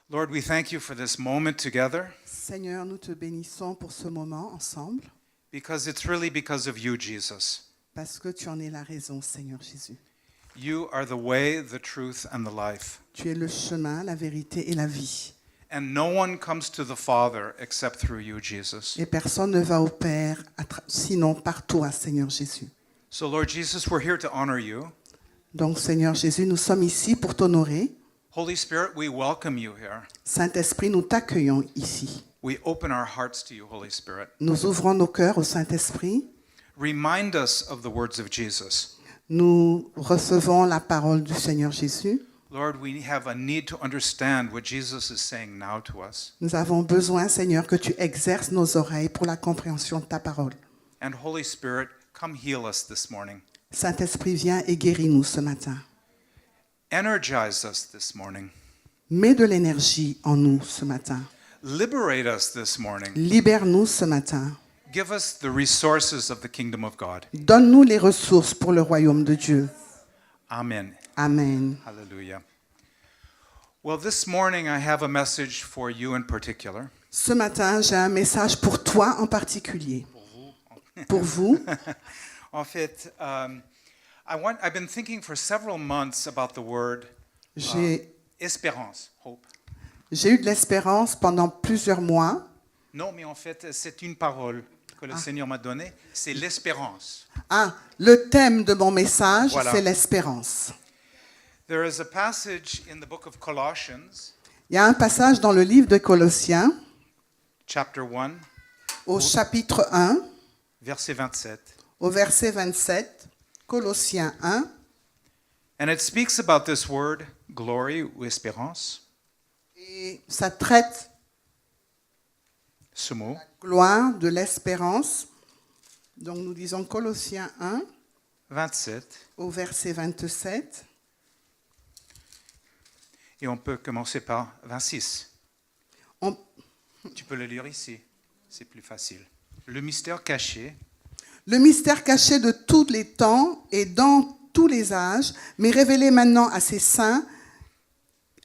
Lord, we thank you for this moment together Seigneur, nous te bénissons pour ce moment ensemble, because it's really because of you, Jesus. parce que tu en es la raison, Seigneur Jésus. You are the way, the truth, and the life. Tu es le chemin, la vérité et la vie. And no one comes to the Father except through you, Jesus. Et personne ne va au Père sinon par toi, Seigneur Jésus. So, Lord Jesus, we're here to honor you. Donc, Seigneur Jésus, nous sommes ici pour t'honorer. Holy Spirit, we welcome you here. Saint-Esprit, nous t'accueillons ici. We open our hearts to you, Holy Spirit. Nous ouvrons nos cœurs au Saint-Esprit. Remind us of the words of Jesus. Nous recevons la parole du Seigneur Jésus. Lord, we have a need to understand what Jesus is saying now to us. Nous avons besoin, Seigneur, que tu exerces nos oreilles pour la compréhension de ta parole. And Holy Spirit, come heal us this morning. Saint-Esprit, viens et guéris-nous ce matin. Energize us this morning. Mets de l'énergie en nous ce matin. Liberate us this morning. Libère-nous ce matin. Give us the resources of the kingdom of God. Donne-nous les ressources pour le royaume de Dieu. Amen. Amen. Hallelujah. Well, this morning I have a message for you in particular. Ce matin, j'ai un message pour toi en particulier. Pour vous. En fait, I've been thinking for several months about the word espérance, hope. J'ai eu de l'espérance pendant plusieurs mois. Non, mais en fait, c'est une parole que le Seigneur m'a donnée, c'est l'espérance. Le thème de mon message, Voilà. c'est l'espérance. There is a passage in the book of Colossians, Il y a un passage dans le livre de Colossiens, chapter 1, au chapitre 1, verset 27. au verset 27, Colossiens 1, And it speaks about this word, glory ou espérance, et ça traite ce mot. gloire de l'espérance. Donc nous disons Colossiens 1, 27. au verset 27. Et on peut commencer par 26. On- Tu peux le lire ici, c'est plus facile. Le mystère caché, Le mystère caché de tous les temps et dans tous les âges, mais révélé maintenant à ses saints,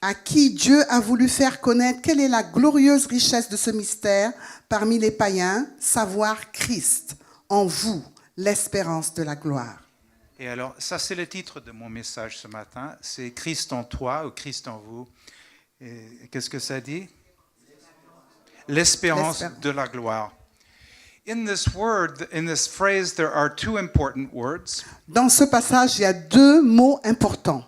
à qui Dieu a voulu faire connaître quelle est la glorieuse richesse de ce mystère parmi les païens, savoir Christ, en vous, l'espérance de la gloire. et alors ça c'est le titre de mon message ce matin, c'est Christ en toi ou Christ en vous. Et qu'est-ce que ça dit? L'espérance de la gloire. In this word, in this phrase, there are two important words. Dans ce passage, il y a deux mots importants.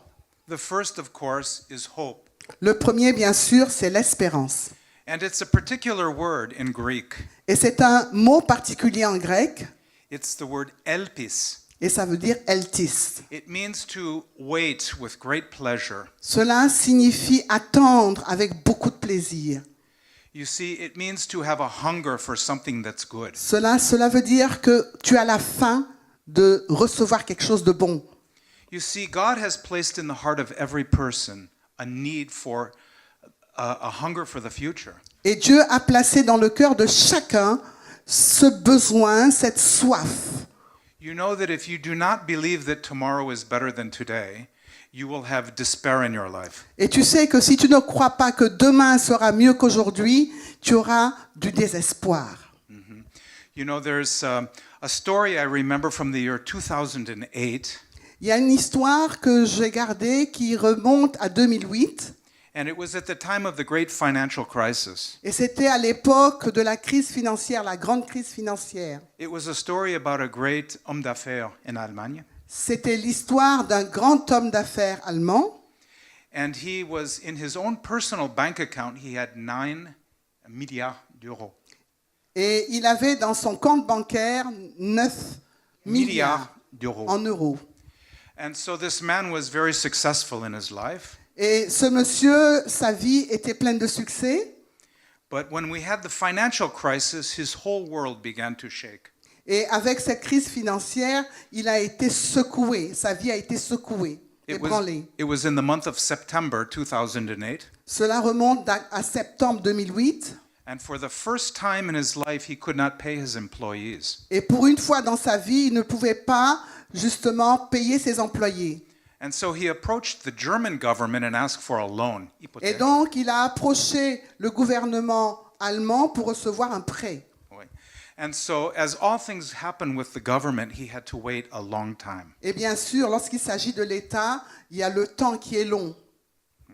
The first, of course, is hope. Le premier, bien sûr, c'est l'espérance. And it's a particular word in Greek. Et c'est un mot particulier en grec, It's the word elpis. et ça veut dire eltis. It means to wait with great pleasure. Cela signifie attendre avec beaucoup de plaisir. You see, it means to have a hunger for something that's good. Cela veut dire que tu as la faim de recevoir quelque chose de bon. You see, God has placed in the heart of every person a need for a hunger for the future. Et Dieu a placé dans le cœur de chacun ce besoin, cette soif. You know that if you do not believe that tomorrow is better than today, you will have despair in your life. Et tu sais que si tu ne crois pas que demain sera mieux qu'aujourd'hui, tu auras du désespoir. You know, there's a story I remember from the year 2008, Il y a une histoire que j'ai gardée qui remonte à 2008. and it was at the time of the great financial crisis. Et c'était à l'époque de la crise financière, la grande crise financière. It was a story about a great homme d'affaires in Allemagne, C'était l'histoire d'un grand homme d'affaires allemand. and he was in his own personal bank account, he had 9 milliards d'euros. Et il avait dans son compte bancaire 9 milliards d'euros. en euros. And so this man was very successful in his life. Et ce monsieur, sa vie était pleine de succès. But when we had the financial crisis, his whole world began to shake. Et avec cette crise financière, il a été secoué. Sa vie a été secouée, ébranlée. It was in the month of September 2008. Cela remonte à septembre 2008. And for the first time in his life, he could not pay his employees. Et pour une fois dans sa vie, il ne pouvait pas justement payer ses employés. And so he approached the German government and asked for a loan. Et Hypothèque. donc, il a approché le gouvernement allemand pour recevoir un prêt. Oui. And so, as all things happen with the government, he had to wait a long time. Et bien sûr, lorsqu'il s'agit de l'État, il y a le temps qui est long.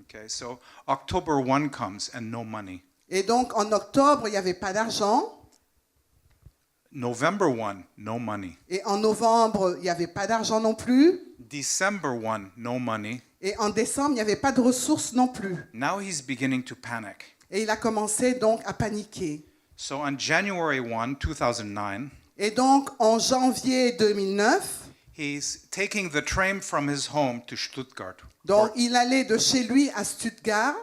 Okay, so October 1 comes and no money. Et donc, en octobre, il n'y avait pas d'argent. November 1, no money. Et en novembre, il n'y avait pas d'argent non plus. December 1, no money. Et en décembre, il n'y avait pas de ressources non plus. Now he's beginning to panic. Et il a commencé donc à paniquer. So on January 1, 2009, Et donc, en janvier 2009, he's taking the train from his home to Stuttgart. donc il allait de chez lui à Stuttgart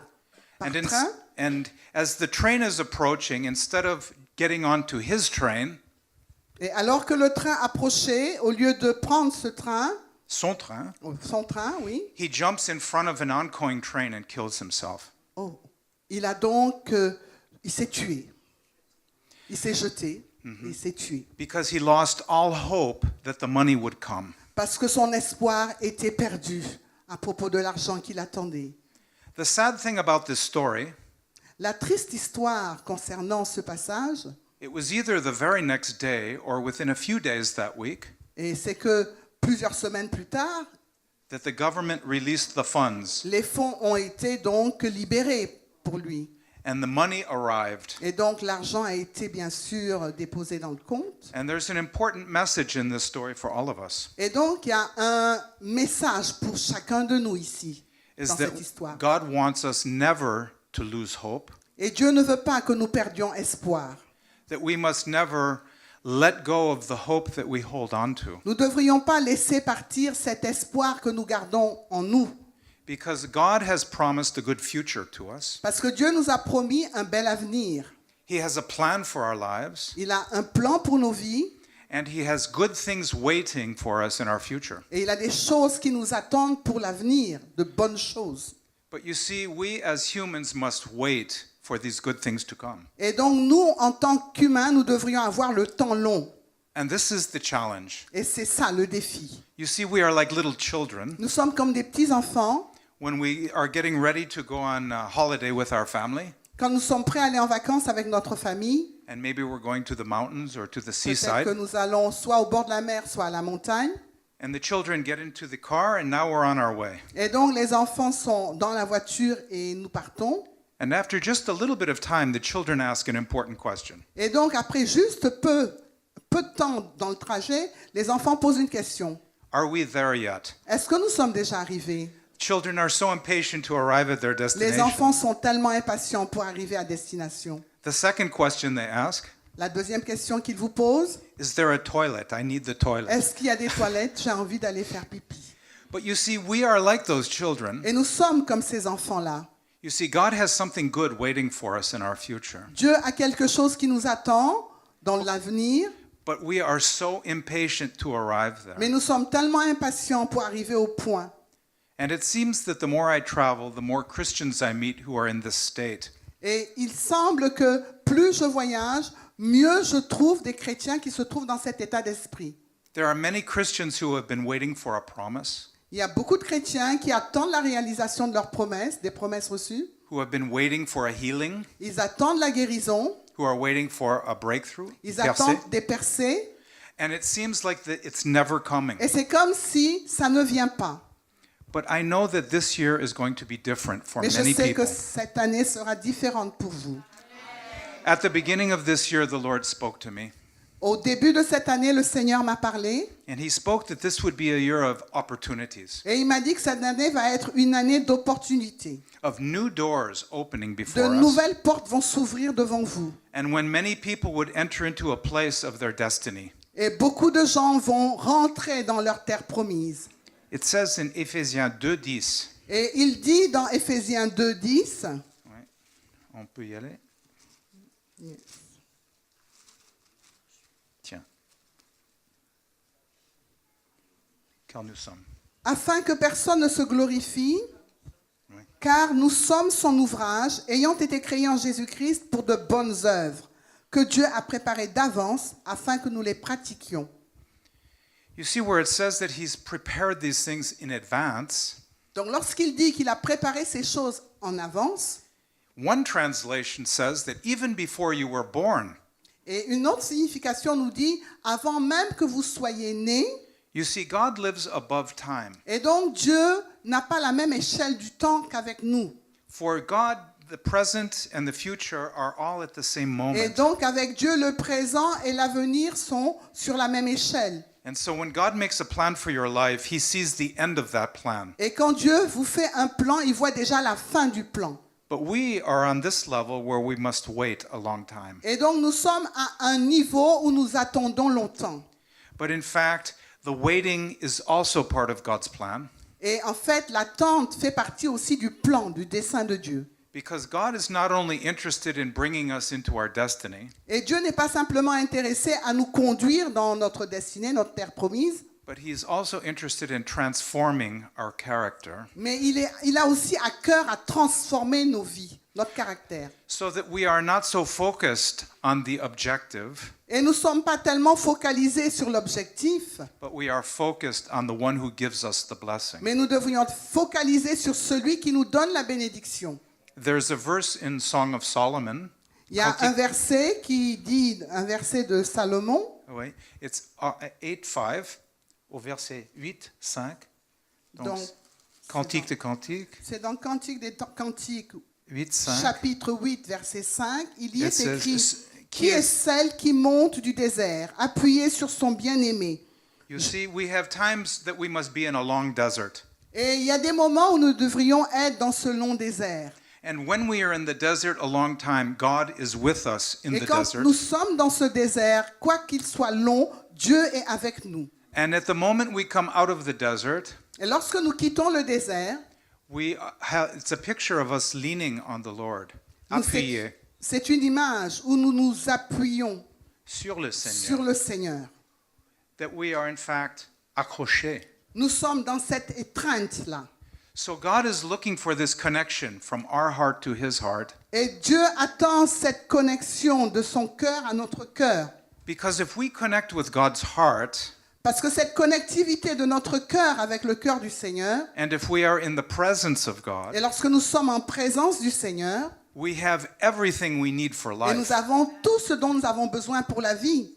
par And, train. and as the train is approaching, instead of getting onto his train, Et alors que le train approchait, au lieu de prendre ce train, son train, son train, oui, he jumps in front of an oncoming train and kills himself. oh, il a donc, il s'est tué. Il s'est jeté, il s'est tué. Because he lost all hope that the money would come. Parce que son espoir était perdu à propos de l'argent qu'il attendait. The sad thing about this story, La triste histoire concernant ce passage, it was either the very next day or within a few days that week et c'est que plusieurs semaines plus tard, that the government released the funds les fonds ont été donc libérés pour lui. and the money arrived. Et donc l'argent a été bien sûr déposé dans le compte. And there's an important message in this story for all of us, Et donc il y a un message pour chacun de nous ici, is dans that cette histoire. God wants us never to lose hope, Et Dieu ne veut pas que nous perdions espoir. that we must never let go of the hope that we hold on to, Nous ne devrions pas laisser partir cet espoir que nous gardons en nous. because God has promised a good future to us. Parce que Dieu nous a promis un bel avenir. He has a plan for our lives, Il a un plan pour nos vies and He has good things waiting for us in our future. et il a des choses qui nous attendent pour l'avenir, de bonnes choses. But you see, we as humans must wait for these good things to come. Et donc nous, en tant qu'humains, nous devrions avoir le temps long. And this is the challenge. Et c'est ça le défi. You see, we are like little children. Nous sommes comme des petits-enfants. When we are getting ready to go on a holiday with our family, Quand nous sommes prêts à aller en vacances avec notre famille, and maybe we're going to the mountains or to the peut-être seaside, que nous allons soit au bord de la mer, soit à la montagne. and the children get into the car, and now we're on our way. Et donc les enfants sont dans la voiture et nous partons. And after just a little bit of time, the children ask an important question. Et donc après juste peu de temps dans le trajet, les enfants posent une question. Are we there yet? Est-ce que nous sommes déjà arrivés? Children are so impatient to arrive at their Les destination. enfants sont tellement impatients pour arriver à destination. The second question they ask, La deuxième question qu'ils vous posent, is there a toilet? I need the toilet. est-ce qu'il y a des toilettes? J'ai envie d'aller faire pipi. But you see, we are like those children. Et nous sommes comme ces enfants-là. You see, God has something good waiting for us in our future. Dieu a quelque chose qui nous attend dans l'avenir, But we are so impatient to arrive there. mais nous sommes tellement impatients pour arriver au point. And it seems that the more I travel, the more Christians I meet who are in this state. Et il semble que plus je voyage, mieux je trouve des chrétiens qui se trouvent dans cet état d'esprit. There are many Christians who have been waiting for a promise, Il y a beaucoup de chrétiens qui attendent la réalisation de leurs promesses, des promesses reçues. who have been waiting for a healing, Ils attendent la guérison, who are waiting for a breakthrough. ils percée. attendent des percées, And it seems like it's never coming. et c'est comme si ça ne vient pas. But I know that this year is going to be different for Mais je many sais que people. cette année sera différente pour vous. At the beginning of this year, the Lord spoke to me. Au début de cette année, le Seigneur m'a parlé And He spoke that this would be a year of opportunities, et il m'a dit que cette année va être une année d'opportunités. of new doors opening De before us. nouvelles portes vont s'ouvrir devant vous. And when many people would enter into a place of their destiny. Et beaucoup de gens vont rentrer dans leur terre promise. It says in Ephésiens 2:10. Et il dit dans Éphésiens 2:10, Ouais, on peut y aller. Tiens. Car nous sommes. afin que personne ne se glorifie, Oui. car nous sommes son ouvrage, ayant été créés en Jésus-Christ pour de bonnes œuvres, que Dieu a préparées d'avance afin que nous les pratiquions. You see where it says that he's prepared these things in advance. Donc lorsqu'il dit qu'il a préparé ces choses en avance, One translation says that even before you were born, et une autre signification nous dit avant même que vous soyez nés, you see, God lives above time. et donc Dieu n'a pas la même échelle du temps qu'avec nous. For God, the present and the future are all at the same Et moment. donc avec Dieu, le présent et l'avenir sont sur la même échelle. And so when God makes a plan for your life, he sees the end of that plan. Et quand Dieu vous fait un plan, il voit déjà la fin du plan. But we are on this level where we must wait a long time. Et donc nous sommes à un niveau où nous attendons longtemps. But in fact, the waiting is also part of God's plan, Et en fait, l'attente fait partie aussi du plan, du dessein de Dieu. because God is not only interested in bringing us into our destiny, Et Dieu n'est pas simplement intéressé à nous conduire dans notre destinée, notre terre promise, but he is also interested in transforming our character mais il a aussi à cœur à transformer nos vies, notre caractère. so that we are not so focused on the objective, Et nous ne sommes pas tellement focalisés sur l'objectif, but we are focused on the one who gives us the blessing. mais nous devrions être focalisés sur celui qui nous donne la bénédiction. There's a verse in Song of Solomon. Il y a un verset qui dit, un verset de Salomon, Oui, it's 8:5 au verset 8, 5. Donc, Donc, Cantique de Cantique, c'est dans Cantique des Cantiques, 8, 5. chapitre 8, verset 5, il y It est says, écrit « Qui est celle qui monte du désert, appuyée sur son bien-aimé ?» You see, we have times that we must be in a long desert. Et il y a des moments où nous devrions être dans ce long désert. And when we are in the desert a long time, God is with us in Et the quand desert. nous sommes dans ce désert, quoi qu'il soit long, Dieu est avec nous. And at the moment we come out of the desert, Et lorsque nous quittons le désert, it's a picture of us leaning on the Lord, nous- appuyé c'est une image où nous nous appuyons sur le sur Seigneur, le Seigneur. that we are in fact accrochés. Nous sommes dans cette étreinte-là. So God is looking for this connection from our heart to his heart, Et Dieu attend cette connexion de son cœur à notre cœur. because if we connect with God's heart, Parce que cette connectivité de notre cœur avec le cœur du Seigneur, and if we are in the presence of et God, lorsque nous sommes en présence du Seigneur, we have everything we need for et nous life. avons tout ce dont nous avons besoin pour la vie.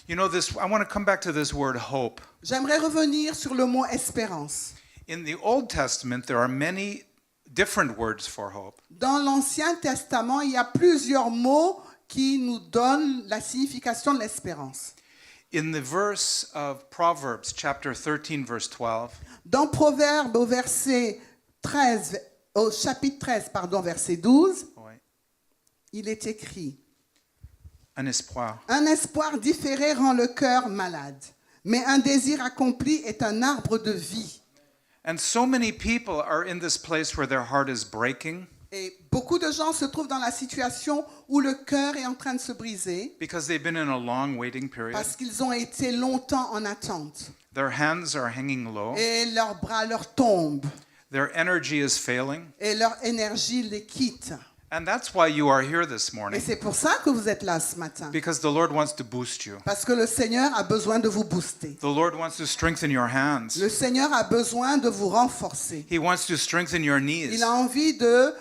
You know, I want to come back to this word hope. J'aimerais revenir sur le mot espérance. In the Old Testament, there are many different words for hope. Dans l'Ancien Testament, il y a plusieurs mots qui nous donnent la signification de l'espérance. In the verse of Proverbs, chapter 13, verse 12, Dans Proverbe au chapitre 13, verset 12, il est écrit un espoir. « Un espoir différé rend le cœur malade, mais un désir accompli est un arbre de vie. » And so many people are in this place where their heart is breaking Et beaucoup de gens se trouvent dans la situation où le cœur est en train de se briser because they've been in a long waiting period. parce qu'ils ont été longtemps en attente. Their hands are hanging low. Et leurs bras leur tombent Their energy is failing. et leur énergie les quitte. And that's why you are here this Et morning, c'est pour ça que vous êtes là ce matin. because the Lord wants to boost you. Parce que le Seigneur a besoin de vous booster. The Lord wants to strengthen your hands. Le Seigneur a besoin de vous renforcer. He wants to strengthen your Il knees. a envie de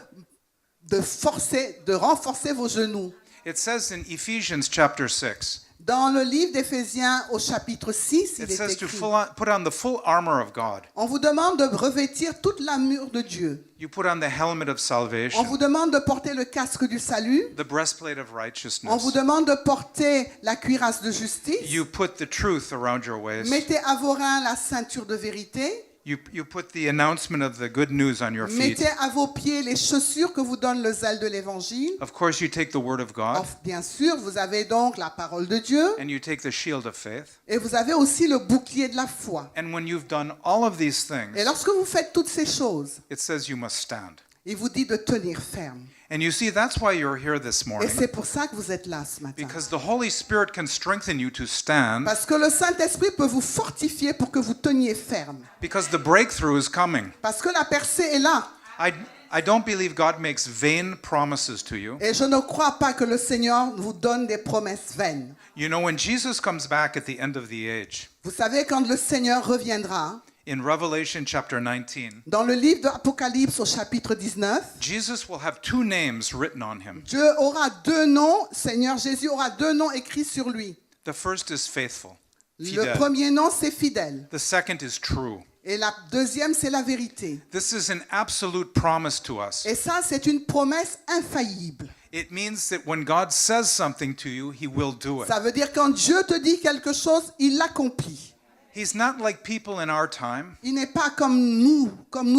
renforcer vos genoux. It says in Ephesians chapter 6, Dans le livre d'Éphésiens au chapitre 6, it il est says to écrit, put on the full armor of God. on vous demande de revêtir toute l'armure de Dieu. You put on the helmet of On salvation, vous demande de porter le casque du salut. the breastplate of On vous righteousness. demande de porter la cuirasse de justice. You put the truth around your waist. Mettez à vos reins la ceinture de vérité. You put the announcement of the good news on your feet. Mettez à vos pieds les chaussures que vous donne le zèle de l'évangile. Of course, you take the word of God Bien sûr, vous avez donc la parole de Dieu and you take the shield of faith. et vous avez aussi le bouclier de la foi. And when you've done all of these Et things, lorsque vous faites toutes ces choses, it says you must stand. il vous dit de tenir ferme. And you see, that's why you're here this Et morning, c'est pour ça que vous êtes là ce matin. because the Holy Spirit can strengthen you to stand, Parce que le Saint-Esprit peut vous fortifier pour que vous teniez ferme. because the breakthrough is coming. Parce que la percée est là. I don't believe God makes vain promises to you. Et je ne crois pas que le Seigneur vous donne des promesses vaines. You know, when Jesus comes back at the end of the age, Vous savez, quand le Seigneur reviendra, in Revelation chapter 19, dans le livre de l'Apocalypse au chapitre 19, Jesus will have two names written on him. Dieu aura deux noms, Seigneur Jésus aura deux noms écrits sur lui. The first is faithful, Le fidèle. premier nom, c'est fidèle. The second is true. Et la deuxième, c'est la vérité. This is an absolute promise to us. Et ça, c'est une promesse infaillible. It means that when God says something to you, he will do it. Ça veut dire quand Dieu te dit quelque chose, il l'accomplit. He's not like people in our time. Il n'est pas comme nous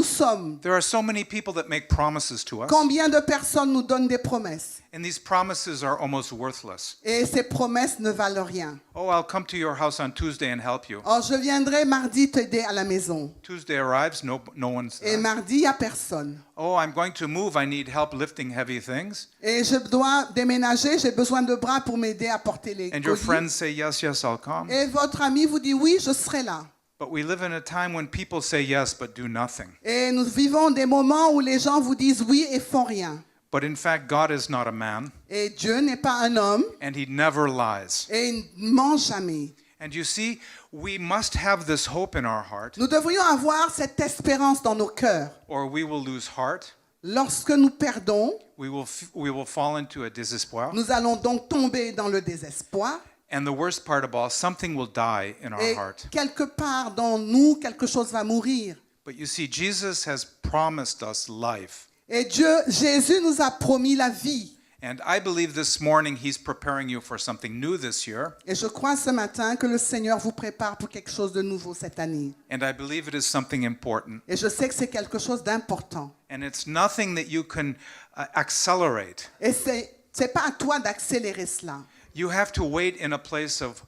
sommes. There are so many people that make promises to us, Combien de personnes nous donnent des promesses? and these promises are almost worthless. Et ces promesses ne valent rien. Oh, I'll come to your house on Tuesday and help you. Oh, je viendrai mardi t'aider à la maison. Tuesday arrives, no one's Et there. mardi, il n'y a personne. Oh, I'm going to move, I need help lifting heavy things. Et je dois déménager, j'ai besoin de bras pour m'aider à porter les And your colis. friends say, yes, I'll come. Et votre ami vous dit oui, je serai là. But we live in a time when people say yes but do nothing. Et nous vivons des moments où les gens vous disent oui et font rien. But in fact, God is not a man, Et Dieu n'est pas un homme and he never lies. et il ne ment jamais. And you see, we must have this hope in our heart, Nous devrions avoir cette espérance dans nos cœurs. or we will lose heart. Lorsque nous perdons, We will fall into a desespoir. nous allons donc tomber dans le désespoir. And the worst part of all, something will die in our Et heart. quelque part dans nous, quelque chose va mourir. But you see, Jesus has promised us life. Et Jésus nous a promis la vie. And I believe this morning he's preparing you for something new this year. Et je crois ce matin que le Seigneur vous prépare pour quelque chose de nouveau cette année. And I believe it is something important. Et je sais que c'est quelque chose d'important. And it's nothing that you can accelerate. Et c'est pas à toi d'accélérer cela. You have to wait in a place of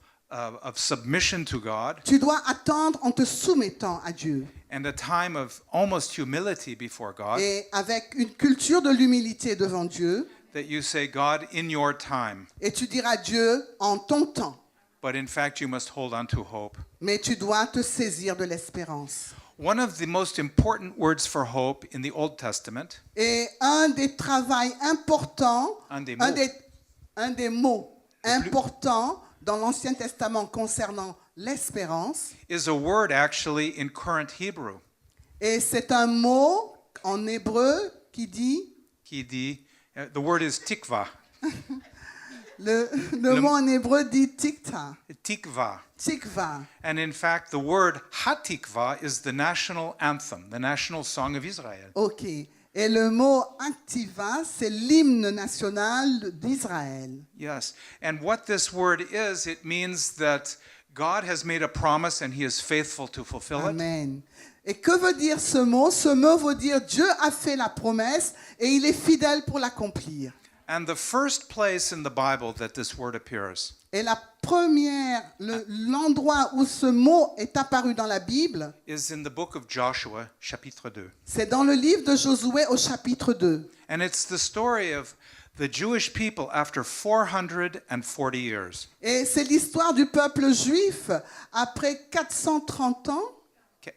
submission to God Tu dois attendre en te soumettant à Dieu. and a time of almost humility before God, Et avec une culture de l'humilité devant Dieu. that you say, God, in your time. Et tu diras Dieu en ton temps. But in fact, you must hold on to hope. Mais tu dois te saisir de l'espérance. One of the most important words for hope in the Old Testament Et un des travaux importants, Un des mots. un des mots importants dans l'Ancien Testament concernant l'espérance, is a word actually in current Hebrew. et c'est un mot en hébreu qui dit, Qui dit, the word is tikva. le mot en hébreu dit tikta, Tikva. tikva. And in fact, the word hatikva is the national anthem, the national song of Israel. Ok. Et le mot activa, c'est l'hymne national d'Israël. Yes. And what this word is, it means that God has made a promise and he is faithful to fulfill it. Amen. Et que veut dire ce mot? Ce mot veut dire Dieu a fait la promesse et il est fidèle pour l'accomplir. And the first place in the Bible that this word appears Et l'endroit où ce mot est apparu dans la Bible, is in the book of Joshua, chapitre 2. c'est dans le livre de Josué au chapitre 2. And it's the story of the Jewish people after 440 years. Et c'est l'histoire du peuple juif après 430 ans,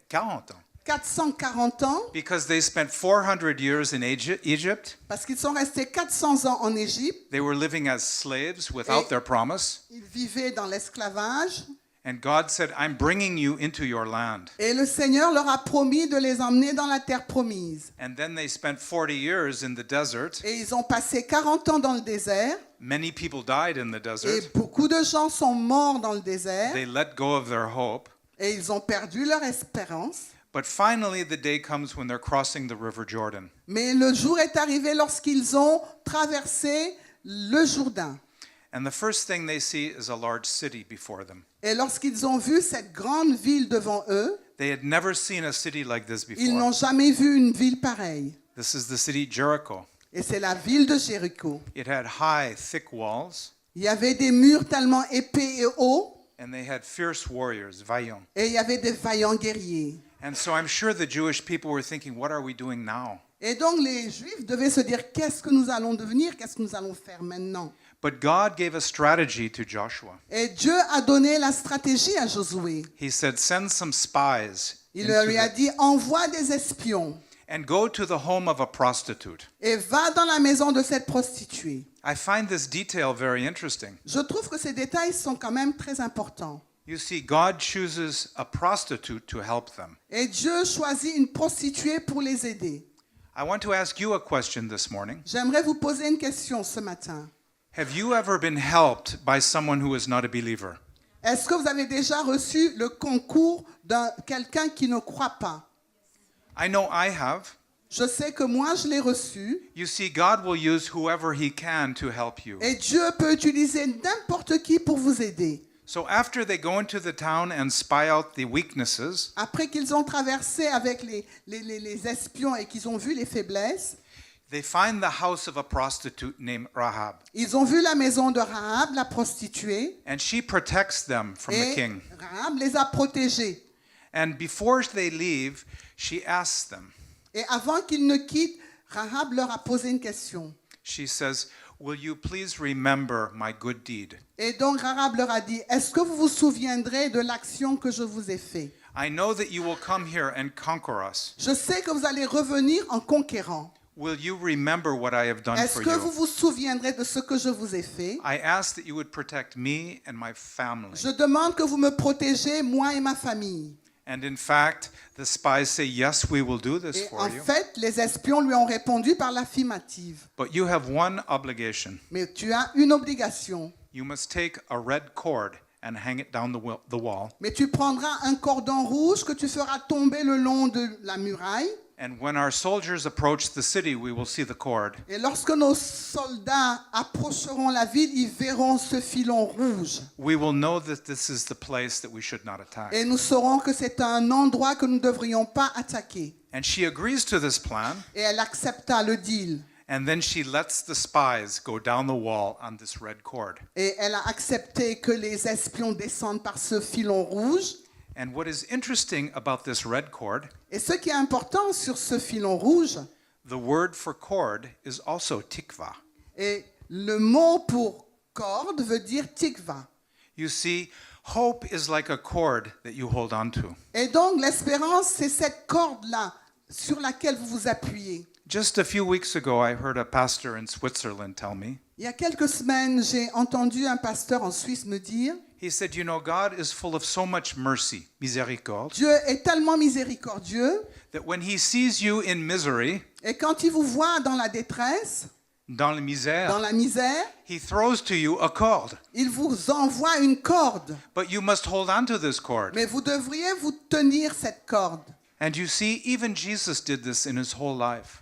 40 ans. 440 ans, Because they spent 400 years in Egypt. parce qu'ils sont restés 400 ans en Égypte. They were living as slaves without their promise. Ils vivaient dans l'esclavage. And God said, I'm bringing you into your land. Et le Seigneur leur a promis de les emmener dans la terre promise. And then they spent 40 years in the desert. Et ils ont passé 40 ans dans le désert. Many people died in the Et desert. beaucoup de gens sont morts dans le désert. They let go of their hope. Et ils ont perdu leur espérance. But finally, the day comes when they're crossing the river Jordan. Mais le jour est arrivé lorsqu'ils ont traversé le Jourdain. And the first thing they see is a large city before them. Et lorsqu'ils ont vu cette grande ville devant eux, They had never seen a city like this ils n'ont before. jamais vu une ville pareille. This is the city Jericho. Et c'est la ville de Jéricho. It had high, thick walls, Il y avait des murs tellement épais et hauts, and they had fierce warriors, vaillants. et il y avait des vaillants guerriers. And so I'm sure the Jewish people were thinking, what are we doing now? Et donc les Juifs devaient se dire, qu'est-ce que nous allons devenir, qu'est-ce que nous allons faire maintenant? But God gave a strategy to Joshua. Et Dieu a donné la stratégie à Josué. He said, send some spies Il into lui a the- dit, envoie des espions. and go to the home of a prostitute. et va dans la maison de cette prostituée. I find this detail very interesting. Je trouve que ces détails sont quand même très importants. You see, God chooses a prostitute to help them. Et Dieu choisit une prostituée pour les aider. I want to ask you a question this morning. J'aimerais vous poser une question ce matin. Have you ever been helped by someone who is not a believer? Est-ce que vous avez déjà reçu le concours de quelqu'un qui ne croit pas? I know I have. Je sais que moi, je l'ai reçu. You see, God will use whoever He can to help you. Et Dieu peut utiliser n'importe qui pour vous aider. So after they go into the town and spy out the weaknesses, Après qu'ils ont traversé avec les espions et qu'ils ont vu les faiblesses, they find the house of a prostitute named Rahab. ils ont vu la maison de Rahab, la prostituée, And she protects them from the et king. Rahab les a protégés. And before they leave, she asks them, Et avant qu'ils ne quittent, Rahab leur a posé une question. she says, "Will you please remember my good deed? Et donc Rahab leur a dit, est-ce que vous vous souviendrez de l'action que je vous ai faite? I know that you will come here and conquer us. Je sais que vous allez revenir en conquérant. Will you remember what I have done Est-ce for que vous you? vous souviendrez de ce que je vous ai fait? I ask that you would protect me and my family." Je demande que vous me protégez, moi et ma famille. And in fact, the spies say, "Yes, we will do this Et for en you. fait, les espions lui ont répondu par l'affirmative. But you have one obligation. Mais tu as une obligation. You must take a red cord and hang it down the wall. Mais tu prendras un cordon rouge que tu feras tomber le long de la muraille. And when our soldiers approach the city, we will see the cord. Et lorsque nos soldats approcheront la ville, ils verront ce filon rouge. We will know that this is the place that we should not attack. Et nous saurons que c'est un endroit que nous ne devrions pas attaquer. And she agrees to this plan, Et elle accepta le deal. and then she lets the spies go down the wall on this red cord. Et elle a accepté que les espions descendent par ce filon rouge. And what is interesting about this red cord, Et ce qui est important sur ce filon rouge, the word for cord is also tikva. et le mot pour corde veut dire tikva. You see, hope is like a cord that you hold on to. Et donc l'espérance, c'est cette corde-là sur laquelle vous vous appuyez. Just a few weeks ago, I heard a pastor in Switzerland tell me, Il y a quelques semaines, j'ai entendu un pasteur en Suisse me dire, he said, "You know, God is full of so much mercy, miséricorde, Dieu est tellement miséricordieux, that when He sees you in misery, et quand il vous voit dans la détresse, dans la dans misère, la misère, He throws to you a cord. il vous envoie une corde. But you must hold on to this cord." Mais vous devriez vous tenir cette corde. And you see, even Jesus did this in His whole life.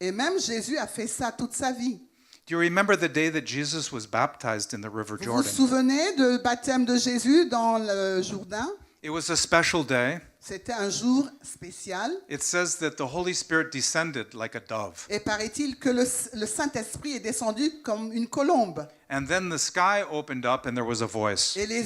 Et même Jésus a fait ça toute sa vie. Do you remember the day that Jesus was baptized in the River Vous vous Jordan? souvenez du baptême de Jésus dans le Jourdain? It was a special day. C'était un jour spécial. It says that the Holy Spirit descended like a dove. Et paraît-il que le Saint-Esprit est descendu comme une colombe. And then the sky opened up and there was a voice. Et les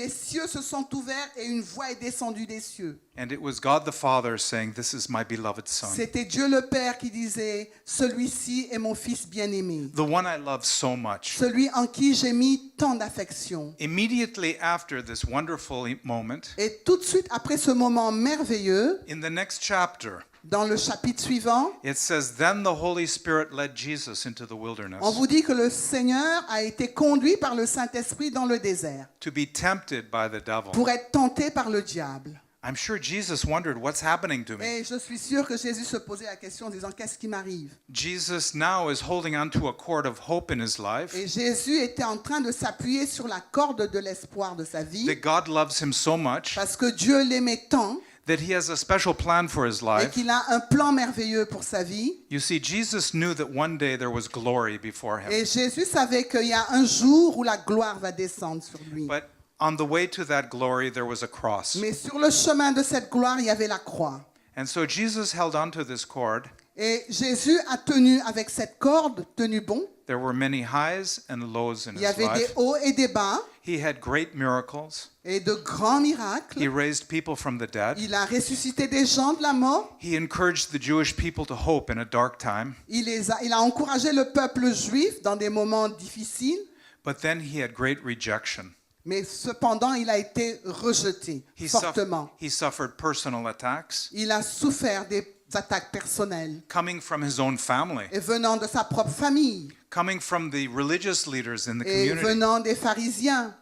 cieux se sont ouverts et une voix est descendue des cieux. And it was God the Father saying, "This is my beloved Son, C'était Dieu le Père qui disait, celui-ci est mon fils bien-aimé, the one I love so much." celui en qui j'ai mis tant d'affection. Immediately after this wonderful moment, Et tout de suite après ce moment merveilleux, in the next chapter, dans le chapitre suivant, it says, "Then the Holy Spirit led Jesus into the wilderness on vous dit que le Seigneur a été conduit par le Saint-Esprit dans le désert to be tempted by the devil." pour être tenté par le diable. I'm sure Jesus wondered, what's happening to me? Et je suis sûr que Jésus se posait la question en disant, qu'est-ce qui m'arrive? Jesus now is holding onto a cord of hope in his life, Et Jésus était en train de s'appuyer sur la corde de l'espoir de sa vie, that God loves him so much parce que Dieu l'aimait tant that he has a special plan for his et life. qu'il a un plan merveilleux pour sa vie. You see, Jesus knew that one day there was glory before him. Et Jésus savait qu'il y a un jour où la gloire va descendre sur lui. But on the way to that glory, there was a cross. Mais sur le chemin de cette gloire, il y avait la croix. And so Jesus held onto this cord. Et Jésus a tenu avec cette corde, tenu bon. There were many highs and lows in Il y his avait des life. hauts et des bas He had great miracles. et de grands miracles. He raised people from the dead. Il a ressuscité des gens de la mort. He encouraged the Jewish people to hope in a dark time. Il a encouragé le peuple juif dans des moments difficiles. But then he had great rejection. Mais cependant, il a été rejeté fortement. He suffered personal attacks. Il a souffert attaques personnelles, coming from his own family, et venant de sa propre famille, coming from the religious leaders in the et community. venant des pharisiens.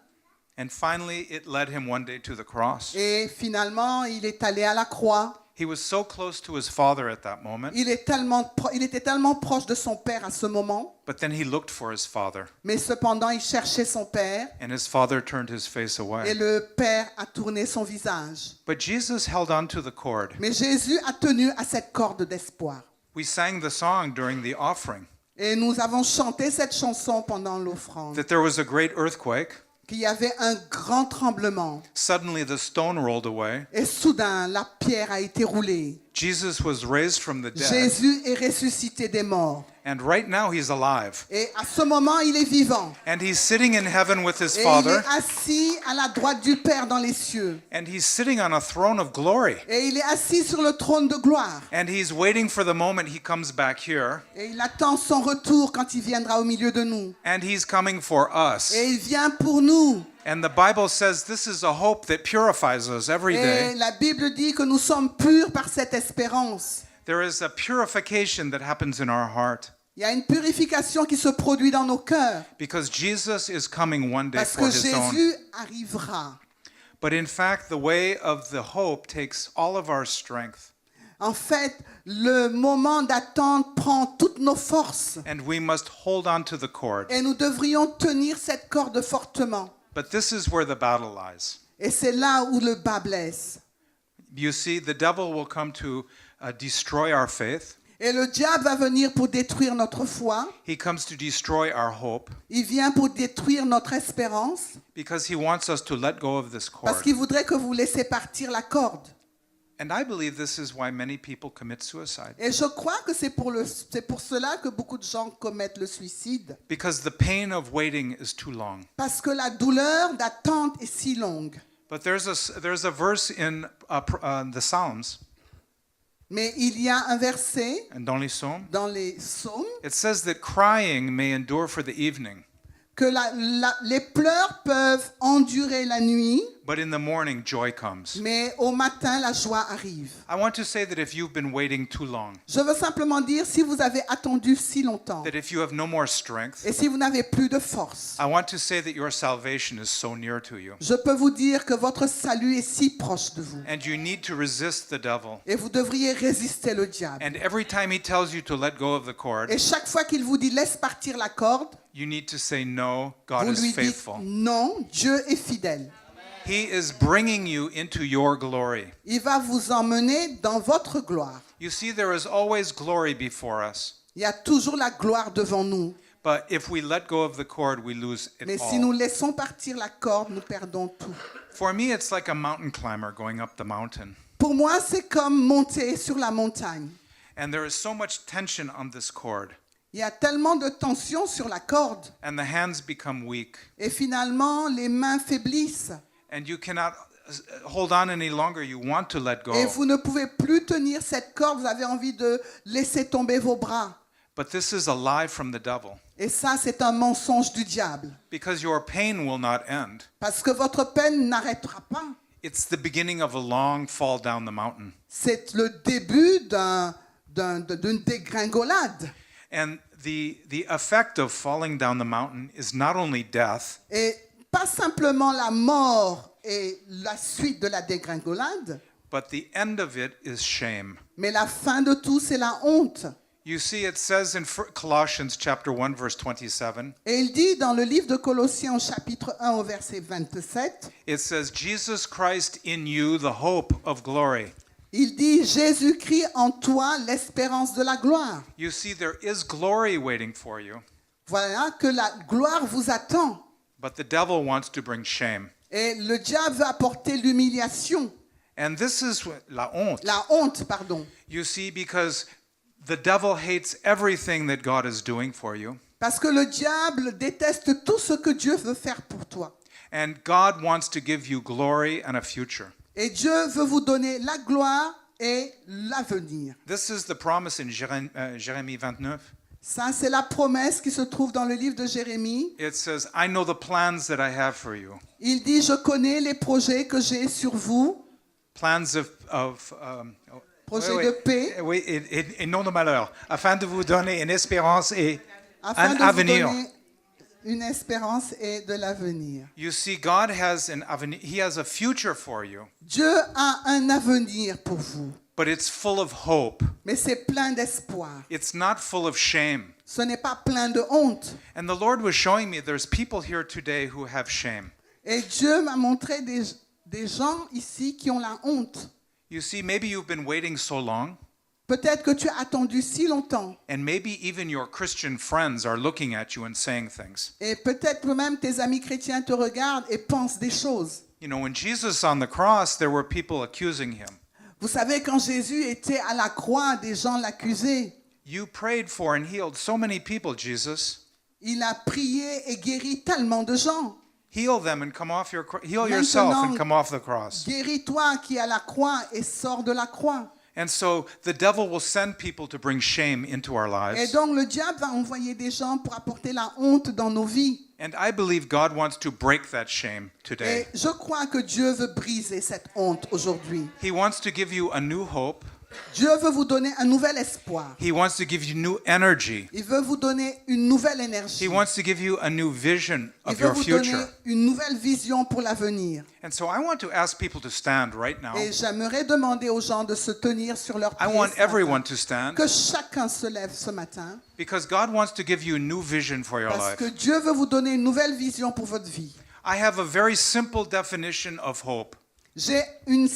And finally, it led him one day to the cross. Et finalement, il est allé à la croix. He was so close to his father at that moment, Il était tellement proche de son père à ce moment, but then he looked for his father, mais cependant, il cherchait son père, and his father turned his face et away. le père a tourné son visage. But Jesus held on to the cord. Mais Jésus a tenu à cette corde d'espoir. We sang the song during the offering Et nous avons chanté cette chanson pendant l'offrande, that there was a great earthquake. qu'il y avait un grand tremblement. Suddenly the stone rolled away. Et soudain, la pierre a été roulée. Jesus was raised from the dead. Jésus est ressuscité des morts. And right now he's alive. Et à ce moment, il est vivant. And he's sitting in heaven with his Et il Father. est assis à la droite du Père dans les cieux. And he's sitting on a throne of glory. Et il est assis sur le trône de gloire. And he's waiting for the moment he comes back here. Et il attend son retour quand il viendra au milieu de nous. And he's coming for us. Et il vient pour nous. And the Bible says this is a hope that purifies us every Et day. la Bible dit que nous sommes purs par cette espérance. There is a purification that happens in our heart Il y a une purification qui se produit dans nos cœurs. because Jesus is coming one day Parce for que his own. Jésus arrivera. But in fact, the way of the hope takes all of our strength. En fait, le moment d'attente prend toutes nos forces. And we must hold on to the cord. Et nous devrions tenir cette corde fortement. But this is where the battle lies. Et c'est là où le bas blesse. You see, the devil will come to destroy our faith. Et le diable va venir pour détruire notre foi. He comes to destroy our hope Il vient pour détruire notre espérance. because he wants us to let go of this Parce cord. qu'il voudrait que vous laissiez partir la corde. And I believe this is why many people commit suicide. Et je crois que c'est pour cela que beaucoup de gens commettent le suicide. Because the pain of waiting is too long. Parce que la douleur d'attente est si longue. But there's a verse in the Psalms Mais il y a un verset and dans les psaumes. dans les psaumes It says that crying may endure for the evening, que les pleurs peuvent endurer la nuit, but in the morning joy comes. mais au matin, la joie arrive. I want to say that if you've been waiting too long, Je veux simplement dire, si vous avez attendu si longtemps, that if you have no more strength, et si vous n'avez plus de force, I want to say that your salvation is so near to you. je peux vous dire que votre salut est si proche de vous. And you need to resist the devil. Et vous devriez résister le diable. And every time he tells you to let go of the cord, Et chaque fois qu'il vous dit laisse partir la corde, you need to say, no, God vous is lui dites faithful. non, Dieu est fidèle. He is bringing you into your glory. Il va vous emmener dans votre gloire. You see, there is always glory before us. Il y a toujours la gloire devant nous. But if we let go of the cord, we lose Mais it si nous all. laissons partir la corde, nous perdons tout. For me, it's like a mountain climber going up the mountain. Pour moi, c'est comme monter sur la montagne. And there is so much tension on this cord. Il y a tellement de tension sur la corde. And the hands become weak. Et finalement, les mains faiblissent. And you cannot hold on any longer. You want to let go. Et vous ne pouvez plus tenir cette corde. Vous avez envie de laisser tomber vos bras. But this is a lie from the devil. Et ça, c'est un mensonge du diable. Because your pain will not end. Parce que votre peine n'arrêtera pas. It's the beginning of a long fall down the mountain. C'est le début d'une dégringolade. And the effect of falling down the mountain is not only death, Et pas simplement la mort et la suite de la dégringolade, but the end of it is shame. mais la fin de tout, c'est la honte. You see, it says in Colossians chapter 1, verse 27, Et il dit dans le livre de Colossiens au chapitre 1 au verset 27, it says, Jesus Christ in you, the hope of glory. il dit Jésus-Christ en toi, l'espérance de la gloire. You see, there is glory waiting for you, Voilà que la gloire vous attend. but the devil wants to bring shame. Et le diable veut apporter l'humiliation, And this is la honte. la honte, pardon. You see, because the devil hates everything that God is doing for you. Parce que le diable déteste tout ce que Dieu veut faire pour toi. And God wants to give you glory and a future. Et Dieu veut vous donner la gloire et l'avenir. This is the promise in Jérémie 29. Ça, c'est la promesse qui se trouve dans le livre de Jérémie. It says, I know the plans that I have for you. Il dit, je connais les projets que j'ai sur vous. Plans projet Oui, de oui. paix, Oui, et non de malheur, afin de vous donner une espérance et afin un de avenir. vous donner une espérance et de l'avenir. You see, God has an avenir. He has a future for you, Dieu a un avenir pour vous, but it's full of hope. mais c'est plein d'espoir. It's not full of shame. Ce n'est pas plein de honte. And the Lord was showing me there's people here today who have shame. Et Dieu m'a montré des gens ici qui ont la honte. You see, maybe you've been waiting so long, Peut-être que tu as attendu si longtemps. and maybe even your Christian friends are looking at you and saying things. Et peut-être que même tes amis chrétiens te regardent et pensent des choses. You know, when Jesus on the cross, there were people accusing him. Vous savez, quand Jésus était à la croix, des gens l'accusaient. You prayed for and healed so many people, Jesus. Il a prié et guéri tellement de gens. Heal them and come off heal yourself and come off the cross. Guéris-toi qui est à la croix et sors de la croix. And so the devil will send people to bring shame into our Et lives. donc le diable va envoyer des gens pour apporter la honte dans nos vies. And I believe God wants to break that shame Et today. je crois que Dieu veut briser cette honte aujourd'hui. He wants to give you a new hope. Dieu veut vous donner un nouvel espoir. He wants to give you new energy. Il veut vous donner une nouvelle énergie. He wants to give you a new vision Il of veut your vous donner future. une nouvelle vision pour l'avenir. And so I want to ask people to stand right now. Et j'aimerais demander aux gens de se tenir sur leurs I pieds. want ce matin. everyone to stand Que chacun se lève ce matin. because God wants to give you a new vision for your Parce life. que Dieu veut vous donner une nouvelle vision pour votre vie. I have a very simple definition of hope. J'ai une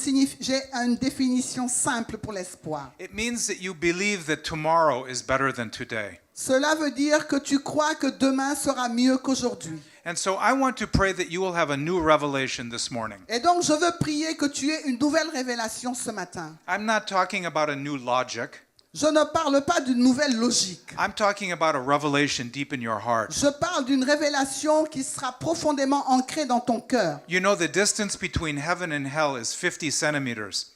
définition simple pour l'espoir. It means that you believe that tomorrow is better than today. Cela veut dire que tu crois que demain sera mieux qu'aujourd'hui. And so I want to pray that you will have a new revelation this morning. Et donc je veux prier que tu aies une nouvelle révélation ce matin. I'm not talking about a new logic. Je ne parle pas d'une nouvelle logique. I'm talking about a revelation deep in your heart. Je parle d'une révélation qui sera profondément ancrée dans ton cœur. You know, the distance between heaven and hell is 50 centimeters.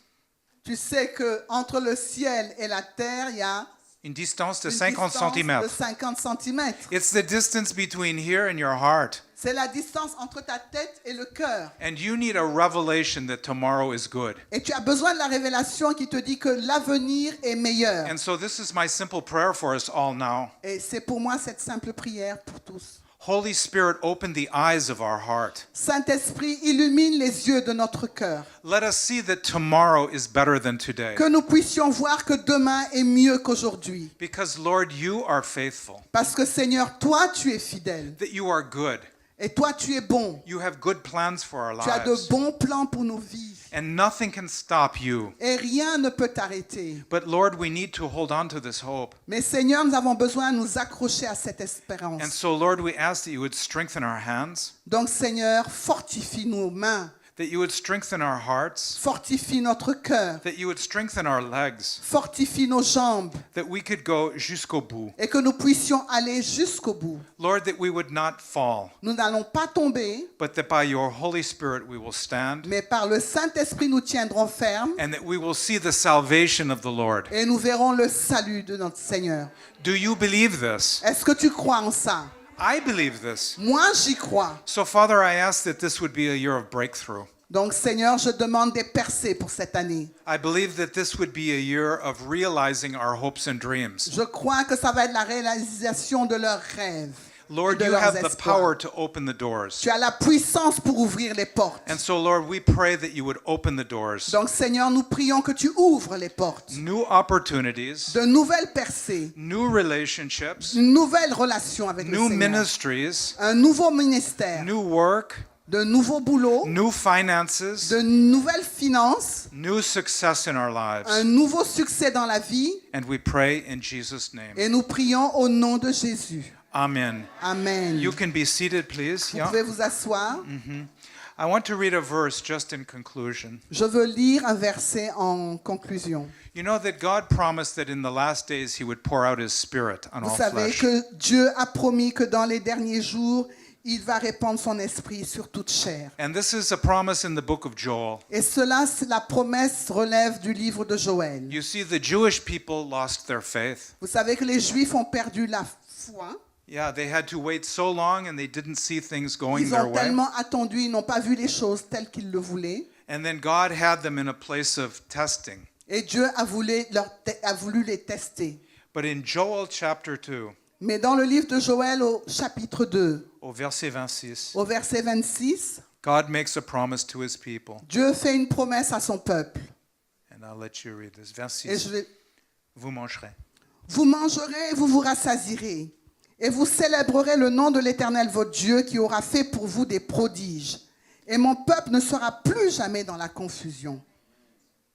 Tu sais que entre le ciel et la terre, il y a Une distance de une 50 distance de centimètres. 50 centimètres. It's the distance between here and your heart. C'est la distance entre ta tête et le cœur. And you need a revelation that tomorrow is good. Et tu as besoin de la révélation qui te dit que l'avenir est meilleur. And so this is my simple prayer for us all now. Et c'est pour moi cette simple prière pour tous. Holy Spirit, open the eyes of our heart. Saint-Esprit, illumine les yeux de notre cœur. Let us see that tomorrow is better than today. Que nous puissions voir que demain est mieux qu'aujourd'hui. Because, Lord, you are faithful, Parce que Seigneur, toi, tu es fidèle. that you are good. Et toi, tu es bon. You have good plans for our Tu as de lives. bons plans pour nos vies. And nothing can stop you. Et rien ne peut t'arrêter. But, Lord, we need to hold on to this hope. Mais Seigneur, nous avons besoin de nous accrocher à cette And espérance. so, Lord, we ask that you would strengthen our hands, Donc Seigneur, fortifie nos mains. that you would strengthen our hearts, Fortifie notre cœur. that you would strengthen our legs, Fortifie nos jambes. that we could go jusqu'au bout. Et que nous puissions aller jusqu'au bout. Lord, that we would not fall, Nous n'allons pas tomber, but that by your Holy Spirit we will stand, mais par le Saint-Esprit nous tiendrons fermes and that we will see the salvation of the Lord. et nous verrons le salut de notre Seigneur. Do you believe this? Est-ce que tu crois en ça? I believe this. Moi, j'y crois. So, Father, I ask that this would be a year of breakthrough. Donc Seigneur, je demande des percées pour cette année. I believe that this would be a year of realizing our hopes and dreams. Je crois que ça va être la réalisation de leurs rêves. Lord, de you leurs have the espoirs. power to open the doors. Tu as la puissance pour ouvrir les portes. And so, Lord, we pray that you would open the doors. Donc Seigneur, nous prions que tu ouvres les portes. New opportunities, De nouvelles percées, new relationships, une nouvelle relation avec le new Seigneur. ministries, Un nouveau ministère, new work, de nouveaux boulots, new finances, de nouvelles finances, new success in our un lives. nouveau succès dans la vie. And we pray in Jesus' name. Et nous prions au nom de Jésus. Amen. Amen. You can be seated, please. Vous Yeah. pouvez vous asseoir. I want to read a verse just in conclusion. Je veux lire un verset en conclusion. You know that God promised that in the last days he would pour out his spirit on Vous all savez flesh. que Dieu a promis que dans les derniers jours, il va répandre son esprit sur toute chair. And this is a promise in the book of Joel. Et cela, la promesse relève du livre de Joël. You see, the Jewish people lost their faith. Vous savez que les Juifs ont perdu la foi. Yeah, they had to wait so long and they didn't see things going Ils their ont way. tellement attendu, ils n'ont pas vu les choses telles qu'ils le voulaient. And then God had them in a place of testing. Et Dieu a voulu les tester. But in Joel chapter 2, Mais dans le livre de Joël au chapitre 2, au verset 26, au verset 26, God makes a promise to his people. Dieu fait une promesse à son peuple. And I'll let you read this. Verse Et 6. je vais- Vous mangerez. Vous mangerez et vous vous rassasierez. Et vous célébrerez le nom de l'Éternel votre Dieu qui aura fait pour vous des prodiges. Et mon peuple ne sera plus jamais dans la confusion.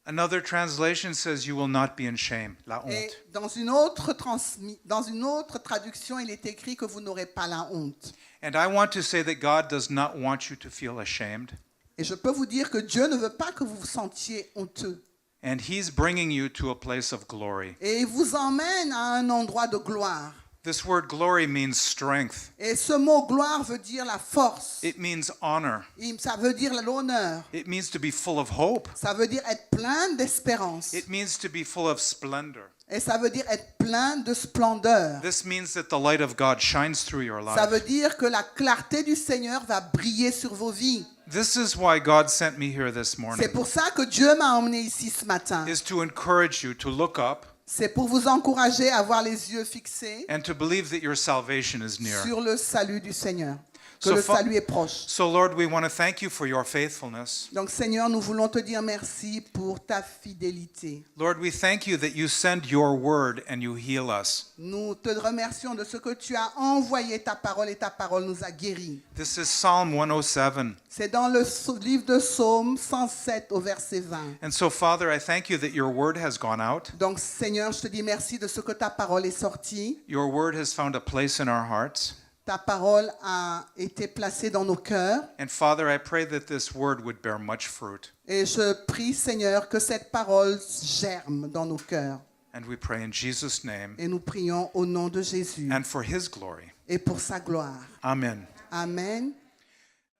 Another translation says you will not be in shame. La Et honte. dans une autre traduction, il est écrit que vous n'aurez pas la honte. And I want to say that God does not want you to feel ashamed. Et je peux vous dire que Dieu ne veut pas que vous vous sentiez honteux. And he's bringing you to a place of glory. Et il vous emmène à un endroit de gloire. This word glory means strength. Et ce mot gloire veut dire la force. It means honor. Ça veut dire l'honneur. It means to be full of hope. Ça veut dire être plein d'espérance. It means to be full of splendor. Et ça veut dire être plein de splendeur. This means that the light of God shines through your Ça life. veut dire que la clarté du Seigneur va briller sur vos vies. This is why God sent me here this morning, C'est pour ça que Dieu m'a emmené ici ce matin. is to encourage you to look up C'est pour vous encourager à avoir les yeux fixés and to believe that your salvation is near. sur le salut du Seigneur. Que So le fa- salut est proche. So Lord, we want to thank you for your faithfulness. Donc Seigneur, nous voulons te dire merci pour ta fidélité. Lord, we thank you that you send your word and you heal us. Nous te remercions de ce que tu as envoyé ta parole et ta parole nous a guéris. This is Psalm 107. C'est dans le livre de Psaume 107 au verset 20. And so, Father, I thank you that your word has gone out. Donc Seigneur, je te dis merci de ce que ta parole est sortie. Your word has found a place in our hearts. Ta parole a été placée dans nos cœurs. And Father, I pray that this word would bear much fruit. Et je prie, Seigneur, que cette parole germe dans nos cœurs. And we pray in Jesus' name Et nous prions au nom de Jésus and for his glory. et pour sa gloire. Amen. Amen.